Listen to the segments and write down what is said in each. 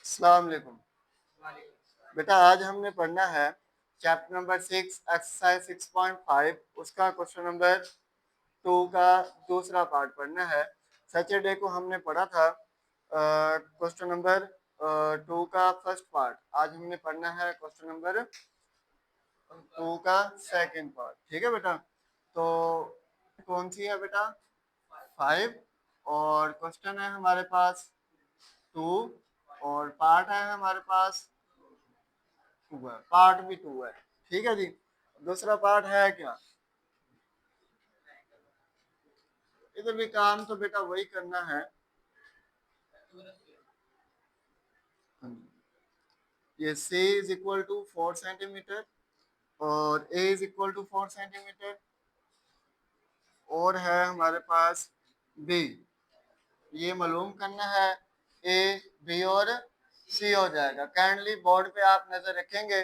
अस्सलाम वालेकुम। बेटा आज हमने पढ़ना है चैप्टर नंबर 6 एक्सरसाइज 6.5 उसका क्वेश्चन नंबर 2 का दूसरा पार्ट पढ़ना है। सैटरडे को हमने पढ़ा था क्वेश्चन नंबर 2 का फर्स्ट पार्ट। आज हमने पढ़ना है क्वेश्चन नंबर 2 का सेकंड पार्ट। ठीक है बेटा, तो कौन सी है बेटा? 5 और क्वेश्चन है हमारे पास 2 और पार्ट है हमारे पास 2 है, पार्ट भी 2 है। ठीक है जी। दूसरा पार्ट है क्या? इधर भी काम तो बेटा वही करना है। ये c is equal to 4 centimetre और a is equal to 4 centimetre और है हमारे पास b। ये मालूम करना है a b और c हो जाएगा। काइंडली बोर्ड पे आप नजर रखेंगे।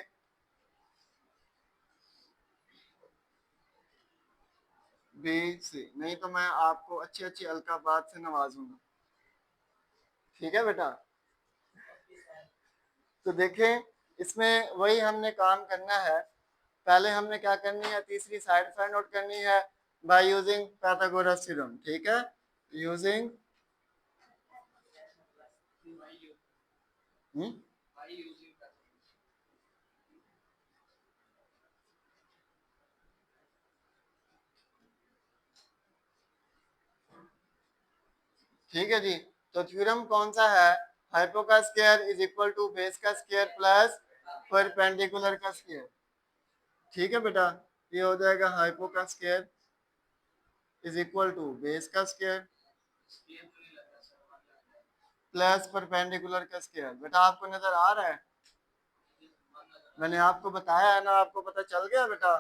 b c, नहीं तो मैं आपको अच्छी अच्छी अलकाबात से नवाजूंगा। ठीक है बेटा, तो देखें इसमें वही हमने काम करना है। पहले हमने क्या करनी है, तीसरी साइड फाइंड आउट करनी है बाय यूजिंग पाइथागोरस थ्योरम। ठीक है, यूजिंग ठीक है जी। तो थ्योरम कौन सा है? हाइपो का square is equal to base का स्क्वायर प्लस परपेंडिकुलर का स्क्वायर। ठीक है बेटा, ये हो जाएगा हाइपो का square is equal to base का स्क्वायर प्लस परपेंडिकुलर का स्क्वायर। बेटा आपको नजर आ रहा है? मैंने आपको बताया है ना, आपको पता चल गया बेटा?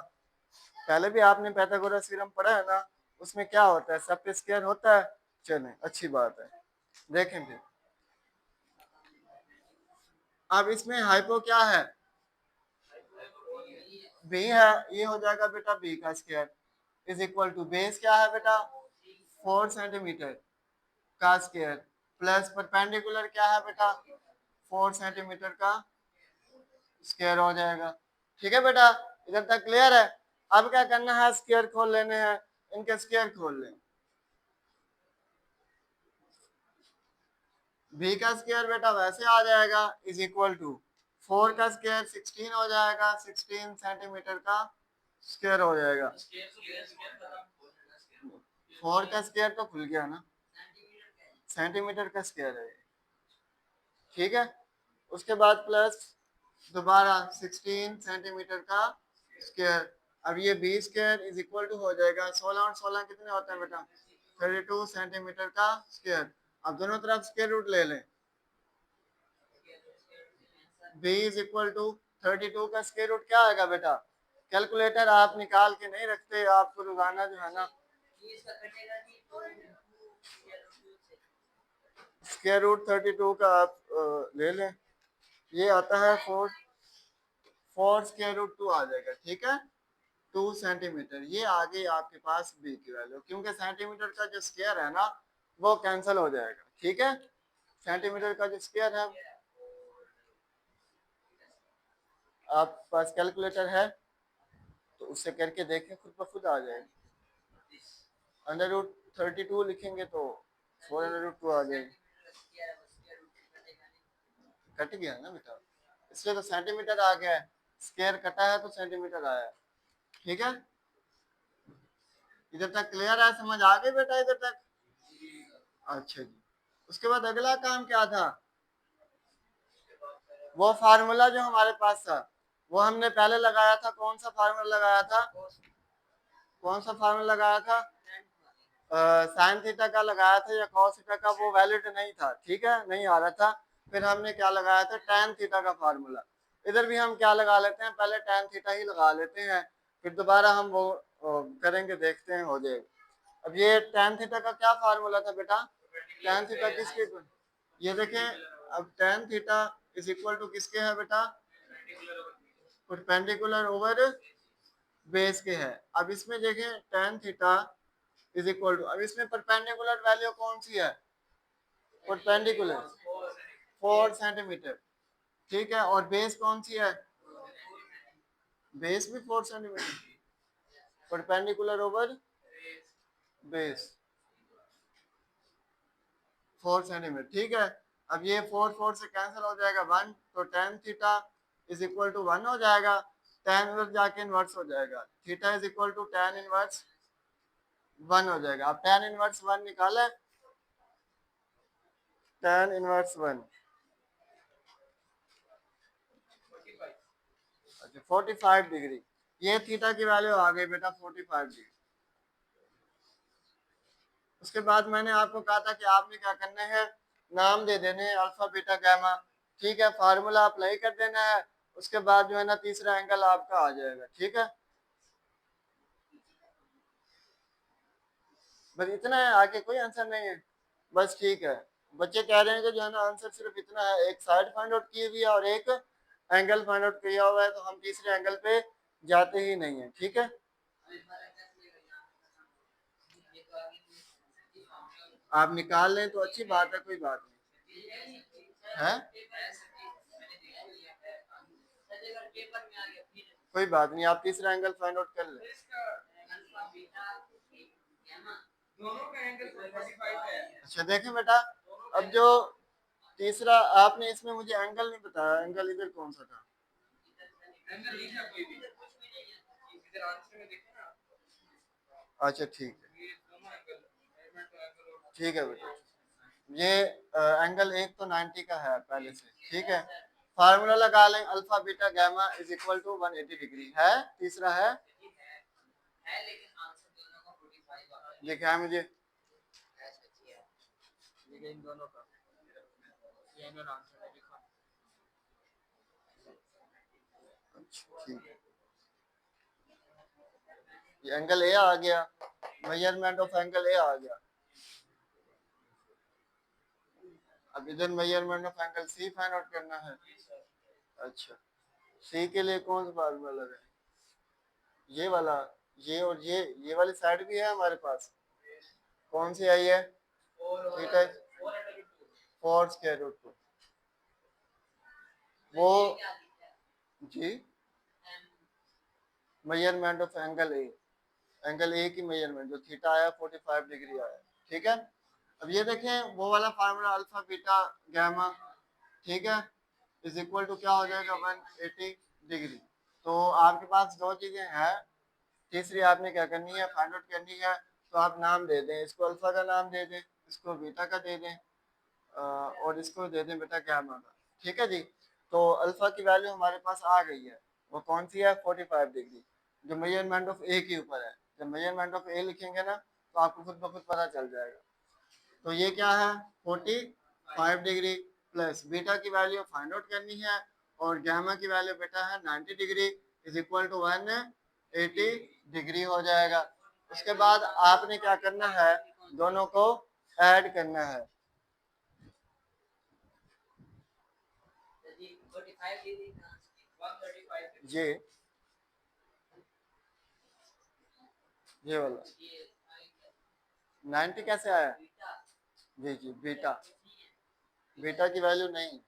पहले भी आपने पाइथागोरस थ्योरम पढ़ा है ना, उसमें क्या होता है, सब पे स्क्वायर होता है। चलें, अच्छी बात है। देखें फिर अब इसमें हाइपो क्या है? बी है, ये हो जाएगा बेटा बी का square is equal to base क्या है बेटा? 4 सेंटीमीटर का स्क्वायर प्लस परपेंडिकुलर क्या है बेटा? 4 सेंटीमीटर का स्क्वायर हो जाएगा। ठीक है बेटा, इधर तक क्लियर है? अब क्या करना है, स्क्वायर खोल लेने हैं, इनके स्क्वायर खोल लें। बी का स्क्वायर बेटा वैसे आ जाएगा इज इक्वल टू 4 का स्क्वायर 16 हो जाएगा, 16 सेंटीमीटर का स्क्वायर हो जाएगा। 4 का स्क्वायर तो खुल गया ना, सेंटीमीटर का स्क्वायर है। ठीक है, उसके बाद प्लस दोबारा 16 सेंटीमीटर का स्क्वायर। अब ये B square is equal to हो जाएगा 16 और 16 कितने होते हैं बेटा? 32 सेंटीमीटर का स्क्वायर। अब दोनों तरफ स्क्वायर रूट ले लें। b इज इक्वल टू 32 का स्क्वायर रूट क्या आएगा बेटा? कैलकुलेटर आप निकाल के नहीं रखते, आपको रोजाना जो है ना स्क्वायर रूट 32 का आप ले लें। ये आता है 4 स्क्वायर रूट 2 आ जाएगा। ठीक है, 2 सेंटीमीटर। ये आ गई आपके पास b की वैल्यू, क्योंकि सेंटीमीटर का जो स्क्वायर है ना वो कैंसिल हो जाएगा। ठीक है, सेंटीमीटर का जो स्क्वायर है, आप पास कैलकुलेटर है तो उससे करके देखें, खुद ब खुद आ जाएगा। अंडर रूट 32 लिखेंगे तो 4 अंडर रूट 2 आ जाएगी। कट गया ना बेटा, इसलिए तो सेंटीमीटर आ गया है। स्क्वायर कटा है तो सेंटीमीटर आया है। ठीक है, इधर तक क्लियर है? समझ आ गई बेटा इधर तक? अच्छा जी, उसके बाद अगला काम क्या था? वो फार्मूला जो हमारे पास था वो हमने पहले लगाया था। कौन सा फार्मूला लगाया था? कौन सा फार्मूला लगाया था? साइन थीटा का लगाया था या कॉस थीटा का, वो वैलिड नहीं था। ठीक है, नहीं आ रहा था। फिर हमने क्या लगाया था? टैन थीटा का फार्मूला। इधर भी हम क्या लगा लेते हैं, पहले टैन थीटा ही लगा लेते हैं, फिर दोबारा हम वो करेंगे, देखते हैं हो जाएगा। अब ये टैन थीटा का क्या फार्मूला था बेटा? टैन थीटा किसके, ये देखें, अब tan theta is equal to किसके है बेटा? परपेंडिकुलर ओवर बेस के है। अब इसमें देखें tan theta is equal to, अब इसमें परपेंडिकुलर वैल्यू कौन सी है? परपेंडिकुलर 4 सेंटीमीटर, ठीक है। और बेस कौन सी है? बेस भी 4 centimetre, perpendicular over base 4 centimetre, ठीक है। अब ये 4 से कैंसिल हो जाएगा 1, तो tan theta is equal to 1 हो जाएगा। tan इनवर्स जाके इनवर्स हो जाएगा, theta is equal to tan inverse 1 हो जाएगा। अब tan इनवर्स 1 निकाला, tan इनवर्स 1 अच्छा 45 डिग्री, ये थीटा की वैल्यू आ गई बेटा 45 डिग्री। उसके बाद मैंने आपको कहा था कि आपने क्या करना है, नाम दे देने हैं अल्फा बीटा गामा, ठीक है। फार्मूला अप्लाई कर देना है, उसके बाद जो है ना तीसरा एंगल आपका आ जाएगा, ठीक है। बस इतना है, आगे कोई आंसर नहीं है, बस ठीक है। बच्चे कह रहे हैं कि जो है ना आंसर सिर्फ इतना है, एक साइड फाइंड आउट की हुई है और एक एंगल फाइंड आउट किया हुआ है, तो हम तीसरे एंगल पे जाते ही नहीं है, ठीक है। आप निकाल लें तो अच्छी बात है, कोई बात नहीं है, कोई बात नहीं, आप तीसरा एंगल फाइंड आउट कर लें। अच्छा देखें बेटा, अब जो तीसरा आपने इसमें मुझे एंगल नहीं बताया, एंगल इधर कौन सा था? अच्छा ठीक है, ठीक है बेटा। ये एंगल एक तो 90 का है पहले से, ठीक है। फार्मूला लगा लें, alpha beta gamma is equal to 180 degree है, तीसरा है लिखा है मुझे इन दोनों का, अच्छा ठीक है। ये एंगल ए आ गया, मेजरमेंट ऑफ एंगल ए आ गया। अब इधर measurement of angle C find out करना है। अच्छा, सी के लिए कौन सा फार्मूला लगा है? ये वाला, ये और ये वाली साइड भी है हमारे पास, कौन सी आई है? थीटा 4 स्क्वायर रूट 2, वो जी मेजरमेंट ऑफ एंगल ए की मेजरमेंट जो थीटा आया 45 डिग्री आया, ठीक है। अब ये देखें वो वाला फार्मूला अल्फा बीटा गामा, ठीक है, इज इक्वल टू क्या हो जाएगा 180 डिग्री। तो आपके पास दो चीजें हैं, तीसरी आपने क्या करनी है, फाइंड आउट करनी है। तो आप नाम दे दें, इसको अल्फा का नाम दे दें, इसको बीटा का दे दें, और इसको दे दें बेटा गामा का, ठीक है जी। तो अल्फा की वैल्यू हमारे पास आ गई है, वो कौन सी है 45 डिग्री, जो मेजरमेंट ऑफ ए के ऊपर है। जब मेजरमेंट ऑफ ए लिखेंगे ना तो आपको खुद ब खुद पता चल जाएगा। तो ये क्या है 45 डिग्री, प्लस बीटा की वैल्यू फाइंड आउट करनी है, और गामा की वैल्यू बेटा है 90 degree is equal to 180 degree हो जाएगा। उसके बाद आपने क्या करना है, दोनों को ऐड करना है। ये वाला 90 कैसे आया? जी जी, बीटा, बीटा की वैल्यू नहीं,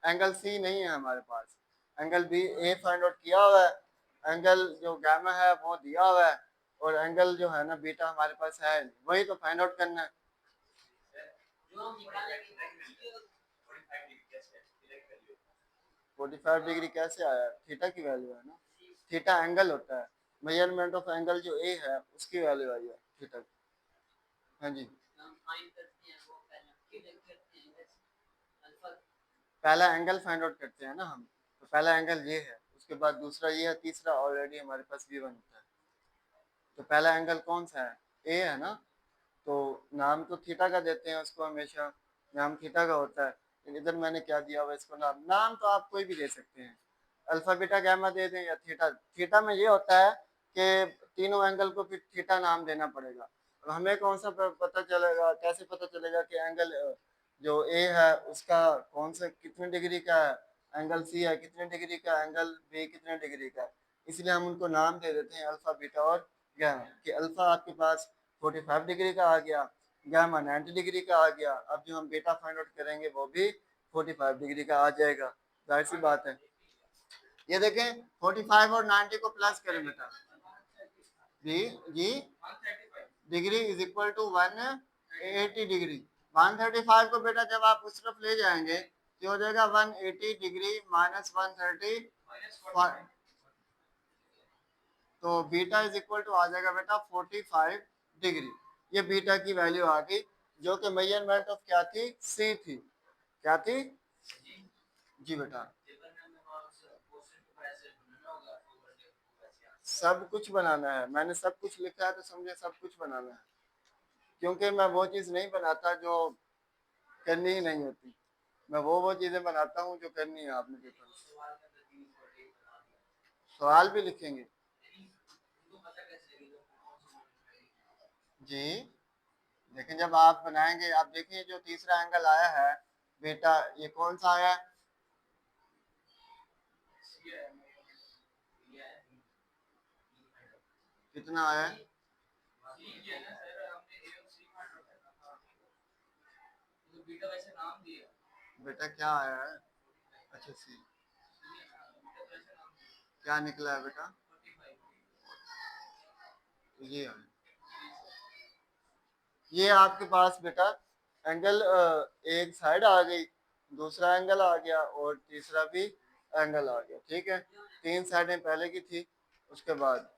एंगल सी नहीं है हमारे पास, एंगल बी ए फाइंड आउट किया हुआ है, एंगल जो गामा है वो दिया हुआ है, और एंगल जो है ना बीटा हमारे पास है, वही तो फाइंड आउट करना है। 45 डिग्री कैसे आया? थीटा की वैल्यू है ना, थीटा एंगल होता है, मेजरमेंट ऑफ एंगल जो ए है उसकी वैल्यू आई है थीटा की। हाँ जी, पहला एंगल फाइंड आउट करते हैं ना हम, तो पहला एंगल ये है, उसके बाद दूसरा ये है, तीसरा ऑलरेडी हमारे पास भी 1 होता है। तो पहला एंगल कौन सा है? ए है ना, तो नाम तो थीटा का देते हैं उसको, हमेशा नाम थीटा का होता है। लेकिन इधर मैंने क्या दिया हुआ इसको, नाम, नाम तो आप कोई भी दे सकते हैं, अल्फा बीटा गामा दे दें या थीटा। थीटा में ये होता है कि तीनों एंगल को फिर थीटा नाम देना पड़ेगा। अब हमें कौन सा पता चलेगा, कैसे पता चलेगा कि एंगल जो ए है उसका कौन सा कितने डिग्री का है, एंगल सी है कितने डिग्री का, एंगल बी कितने डिग्री का है। इसलिए हम उनको नाम दे देते हैं अल्फा बीटा और गामा, कि अल्फा आपके पास 45 डिग्री का आ गया, गामा 90 डिग्री का आ गया। अब जो हम बीटा फाइंड आउट करेंगे वो भी 45 डिग्री का आ जाएगा, जाहिर सी बात है। ये देखें 45 और 90 को प्लस करें बेटा, G G degree is equal to 180 degree. 135 को बेटा जब आप उस तरफ ले जाएंगे तो हो जाएगा 180 डिग्री माइनस 130, तो बीटा इज इक्वल टू आ जाएगा बेटा 45 डिग्री। ये बीटा की वैल्यू आ गई, जो कि मेजरमेंट ऑफ क्या थी, सी थी। क्या थी जी बेटा, सब कुछ बनाना है, मैंने सब कुछ लिखा है तो समझे सब कुछ बनाना है, क्योंकि मैं वो चीज़ नहीं बनाता जो करनी ही नहीं होती, मैं वो चीज़ें बनाता हूँ जो करनी है आपने पेपर में। सवाल भी लिखेंगे जी, लेकिन जब आप बनाएंगे, आप देखिए जो तीसरा एंगल आया है बेटा, ये कौन सा आया है, कितना आया है, बेटा क्या आया है, अच्छा सी, क्या निकला है बेटा, ये आया, ये आपके पास बेटा एंगल एक साइड आ गई, दूसरा एंगल आ गया और तीसरा भी एंगल आ गया, ठीक है, तीन साइडें पहले की थी। उसके बाद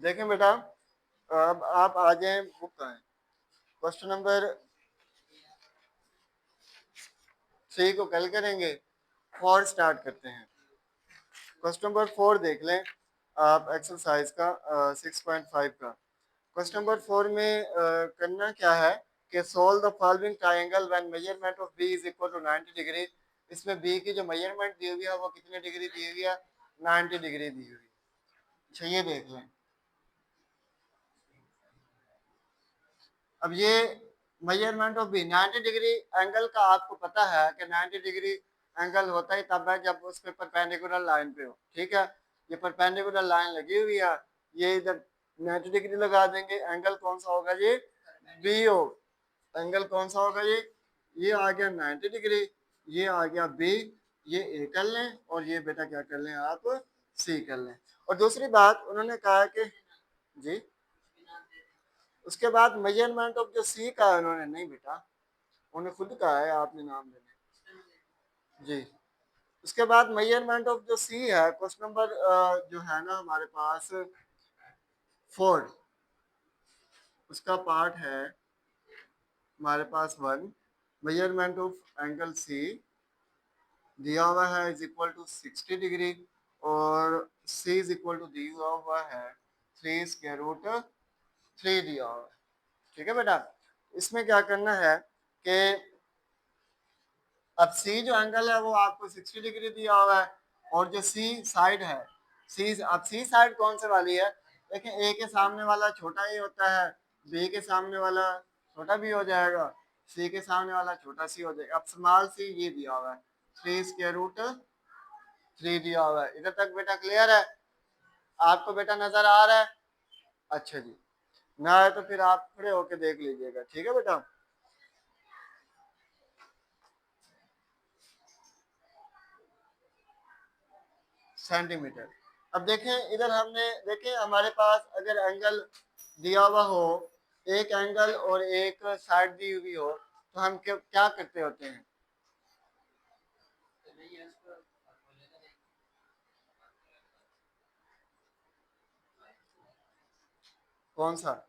देखें बेटा, अब आप आ जाए बुक का है, क्वेश्चन नंबर 3 को कल करेंगे, 4 स्टार्ट करते हैं। क्वेश्चन नंबर 4 देख लें आप, एक्सरसाइज का 6.5 का। क्वेश्चन नंबर 4 में करना क्या है कि solve the following triangle when measurement of B is equal to 90 degree. इसमें बी की जो मेजरमेंट दी हुई है वो कितने डिग्री दी हुई है, 90 डिग्री दी हुई है। अच्छा ये देख लें, अब ये measurement of B 90 degree angle का आपको पता है कि 90 डिग्री एंगल होता ही तब है जब उस पे परपेंडिकुलर लाइन पे हो, ठीक है, ये परपेंडिकुलर लाइन लगी हुई है, ये इधर 90 डिग्री लगा देंगे, एंगल कौन सा होगा, ये बी हो, एंगल कौन सा होगा, ये आ गया 90 डिग्री, ये आ गया बी, ये ए कर लें और ये बेटा क्या कर लें आप, सी कर लें। और दूसरी बात उन्होंने कहा कि जी, उसके बाद मेजरमेंट ऑफ जो सी का है उन्होंने नहीं बेटा, उन्होंने खुद कहा है आपने नाम लेने जी। उसके बाद मेजरमेंट ऑफ जो सी है, क्वेश्चन नंबर जो है ना हमारे पास 4, उसका पार्ट है हमारे पास 1, मेजरमेंट ऑफ एंगल सी दिया हुआ है इज इक्वल टू 60 डिग्री और सी इज इक्वल टू दिया हुआ है 3 स्क्वायर रूट 3 दिया हुआ है, ठीक है बेटा। इसमें क्या करना है कि अब सी जो एंगल है वो आपको 60 डिग्री दिया हुआ है और जो सी साइड है, सी अब सी साइड कौन से वाली है, देखिए ए के सामने वाला छोटा ही होता है, बी के सामने वाला छोटा भी हो जाएगा, सी के सामने वाला छोटा सी हो जाएगा। अब स्मॉल सी ये दिया हुआ है 3 स्क्वायर रूट 3 दिया हुआ है। इधर तक बेटा क्लियर है, आपको बेटा नजर आ रहा है, अच्छा जी, ना है तो फिर आप खड़े होके देख लीजिएगा, ठीक है बेटा। सेंटीमीटर। अब देखें इधर हमने देखें हमारे पास अगर एंगल दिया हुआ हो, एक एंगल और एक साइड दी हुई हो, तो हम क्या करते होते हैं, कौन सा,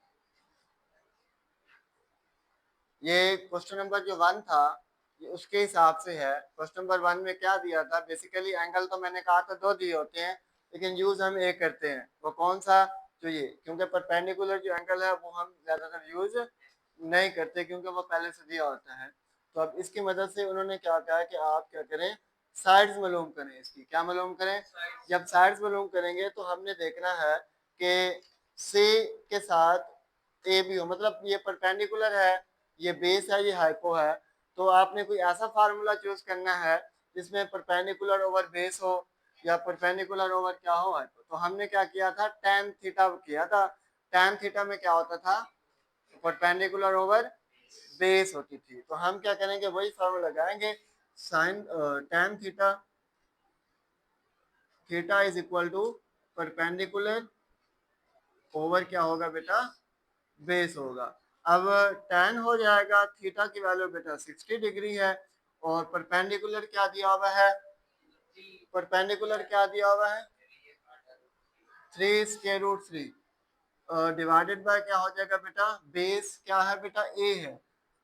ये क्वेश्चन नंबर जो 1 था ये उसके हिसाब से है। क्वेश्चन नंबर 1 में क्या दिया था, बेसिकली एंगल तो मैंने कहा था 2 दिए होते हैं, लेकिन यूज हम एक करते हैं, वो कौन सा, तो ये, क्योंकि परपेंडिकुलर जो एंगल है वो हम ज्यादातर यूज नहीं करते क्योंकि वो पहले से दिया होता है। तो अब इसकी मदद से उन्होंने क्या कहा कि आप क्या करें, साइड्स मालूम करें। इसकी क्या मालूम करें? जब साइड्स मालूम करेंगे तो हमने देखना है कि सी के साथ ए बी हो, मतलब ये परपेंडिकुलर है, ये बेस है, ये हाइपो है। तो आपने कोई ऐसा फार्मूला चूज करना है जिसमें परपेंडिकुलर ओवर बेस हो या परपेंडिकुलर ओवर क्या हो, हाइपो। तो हमने क्या किया था, tan थीटा किया था। tan थीटा में क्या होता था, परपेंडिकुलर ओवर बेस होती थी। तो हम क्या करेंगे, वही फॉर्मूला लगाएंगे, sine tan theta, theta is equal to perpendicular over क्या होगा बेटा, बेस होगा। अब tan हो जाएगा, थीटा की वैल्यू बेटा 60 डिग्री है, और परपेंडिकुलर क्या दिया हुआ है, परपेंडिकुलर क्या दिया हुआ है, 3 स्क्वायर रूट 3 डिवाइडेड बाय क्या हो जाएगा बेटा, बेस क्या है बेटा, ए है।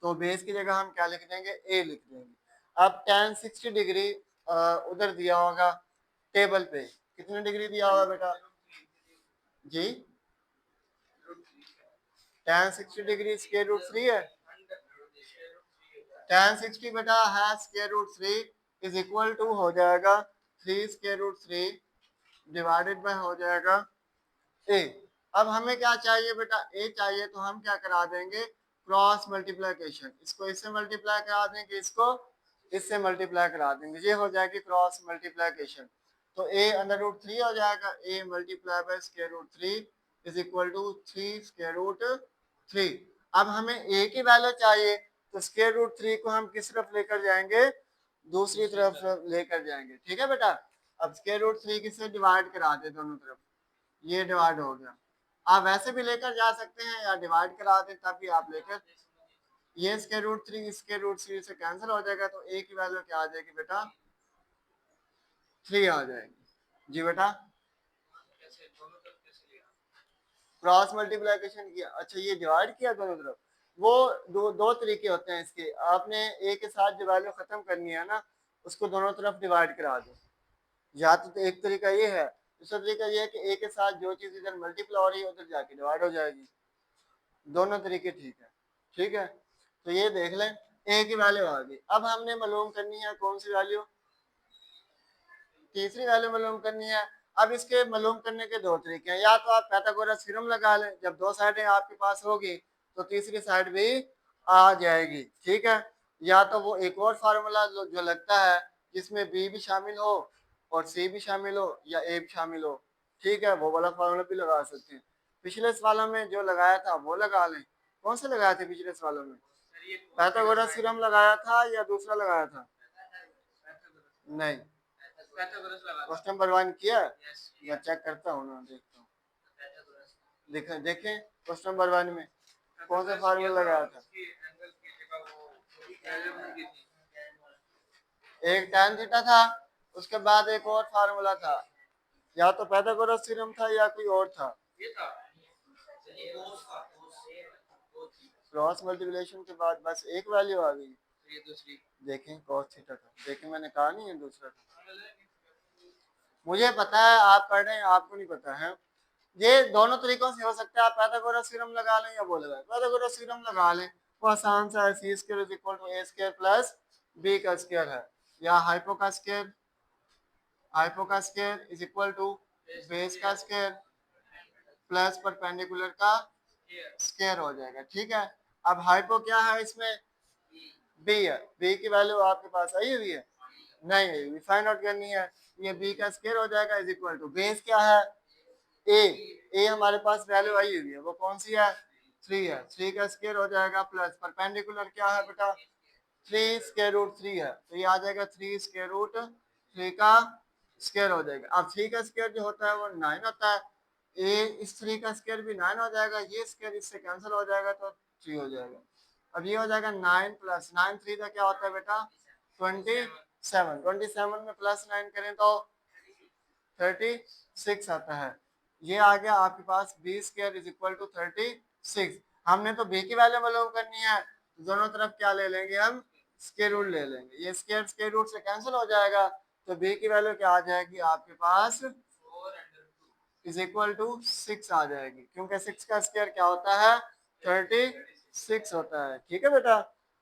तो बेस की जगह हम क्या लिख देंगे, ए लिख देंगे। अब tan 60 डिग्री उधर दिया होगा टेबल पे, कितने डिग्री दिया होगा बेटा जी, tan 60 डिग्री स्क्वायर रूट 3 है। tan 60 बेटा है square root 3 is equal to हो जाएगा 3 स्क्वायर रूट 3 डिवाइडेड बाय हो जाएगा ए। अब हमें क्या चाहिए बेटा, ए चाहिए, तो हम क्या करा देंगे, क्रॉस मल्टीप्लिकेशन। इसको इससे मल्टीप्लाई करा देंगे, इसको इससे मल्टीप्लाई करा देंगे, ये हो जाएगी क्रॉस मल्टीप्लिकेशन। तो ए अंडर रूट 3 हो जाएगा, A multiply by square root 3 is equal to 3 square root 3। अब हमें ए की वैल्यू चाहिए, तो स्क्वायर रूट 3 को हम किस तरफ लेकर जाएंगे, दूसरी तरफ लेकर जाएंगे, ठीक है बेटा। अब स्क्वायर रूट 3 किससे डिवाइड करा दे, दोनों तरफ, ये डिवाइड हो गया। आप वैसे भी लेकर जा सकते हैं या डिवाइड करा दें, तभी आप लेकर, ये स्क्वायर रूट 3 स्क्वायर रूट 3 से कैंसिल हो जाएगा, तो ए की वैल्यू क्या आ जाएगी बेटा, 3 आ जाएगी जी बेटा। क्रॉस मल्टीप्लिकेशन किया, अच्छा ये डिवाइड किया दोनों तरफ, वो दो तरीके होते हैं इसके। आपने ए के साथ जो वैल्यू खत्म करनी है ना, उसको दोनों तरफ डिवाइड करा दो। या तो एक तरीका ये है, दूसरा तरीका ये है कि ए के साथ जो चीज इधर मल्टीप्लाई हो रही है उधर जाके डिवाइड हो जाएगी। दोनों तरीके ठीक है, ठीक है। तो ये देख लें, ए की वैल्यू आ गई। अब हमने मालूम करनी है कौन सी वैल्यू, तीसरी वैल्यू मालूम करनी है। अब इसके मालूम करने के दो तरीके हैं, या तो आप पाइथागोरस थ्योरम लगा लें, जब दो साइडें आपके पास होगी तो तीसरी साइड भी आ जाएगी, ठीक है। या तो वो एक और फार्मूला जो लगता है जिसमें बी भी शामिल हो और सी भी शामिल हो या ए भी शामिल हो, ठीक है, वो वाला फार्मूला भी लगा सकते हैं। पिछले सवालों में जो लगाया था वो लगा लें। कौन से लगाए थे पिछले सवालों में, पाइथागोरस थ्योरम लगाया था या दूसरा लगाया था? नहीं, क्वेश्चन नंबर 1 किया या चेक करता हूँ ना, देखता हूँ, देखें देखें क्वेश्चन नंबर 1 में कौन सा फार्मूला लगाया था। एक tan थीटा था, उसके बाद एक और फार्मूला था, या तो पाइथागोरस थ्योरम था या कोई और था। क्रॉस मल्टीप्लिकेशन के बाद बस एक वैल्यू आ गई, ये दूसरी देखें cos थीटा था, देखें मैंने कहा नहीं है दूसरा था। मुझे पता है आप पढ़ रहे हैं, आपको नहीं पता है। ये दोनों तरीकों से हो सकता है, आप पाइथागोरस थ्योरम लगा लें या वो लगाएं। पाइथागोरस थ्योरम लगा लें, वो आसान सा है, C square is equal to A square plus B का स्क्वायर है, या हाइपो का स्क्वायर, हाइपो का square is equal to base का स्क्वायर प्लस परपेंडिकुलर का स्क्वायर हो जाएगा, ठीक है। अब हाइपो क्या है इसमें, बी है, बी की वैल्यू आपके पास आई हुई है, नहीं आई हुई, फाइंड आउट करनी है। ये बी का स्क्वायर हो जाएगा इज इक्वल टू बेस क्या है, ए, ए हमारे पास वैल्यू आई हुई है, वो कौन सी है, 3 है, 3 का स्क्वायर हो जाएगा प्लस परपेंडिकुलर क्या है बेटा, 3 स्क्वायर रूट 3 है, तो ये आ जाएगा 3 स्क्वायर रूट 3 का स्क्वायर हो जाएगा। अब 3 का स्क्वायर जो होता है वो 9 होता है, ए इस 3 का स्क्वायर भी 9 हो जाएगा, ये स्क्वायर इससे कैंसिल हो जाएगा तो 3 हो जाएगा। अब ये हो जाएगा 9 प्लस 9, 3 का क्या होता है बेटा 27, 27 में प्लस 9 करें तो 36 आता है। ये आ गया आपके पास B square is equal to 36। हमने तो बी की वैल्यू मालूम करनी है, दोनों तरफ क्या ले लेंगे हम, स्क्वायर रूट ले लेंगे, ये स्क्वायर स्क्वायर रूट से कैंसिल हो जाएगा, तो बी की वैल्यू क्या आ जाएगी आपके पास, इज इक्वल टू 6 आ जाएगी, क्योंकि 6 का स्क्वायर क्या होता है 36 होता है, ठीक है बेटा,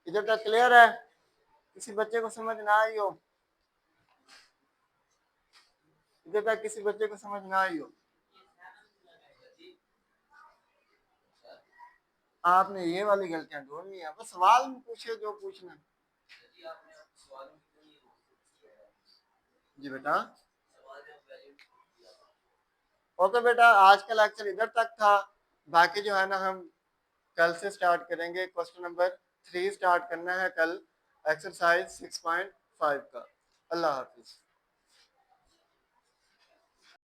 इधर तक क्लियर है। किसी बच्चे को समझ ना आई हो, इधर तक किसी बच्चे को समझ ना आई हो, आपने ये वाली गलतियां ढूंढनी है, बस सवाल में पूछे जो पूछना। जी बेटा, ओके बेटा, आज का लेक्चर इधर तक था। बाकी जो है ना हम कल से स्टार्ट करेंगे, क्वेश्चन नंबर 3 स्टार्ट करना है कल, एक्सरसाइज 6.5 का। अल्लाह हाफिज।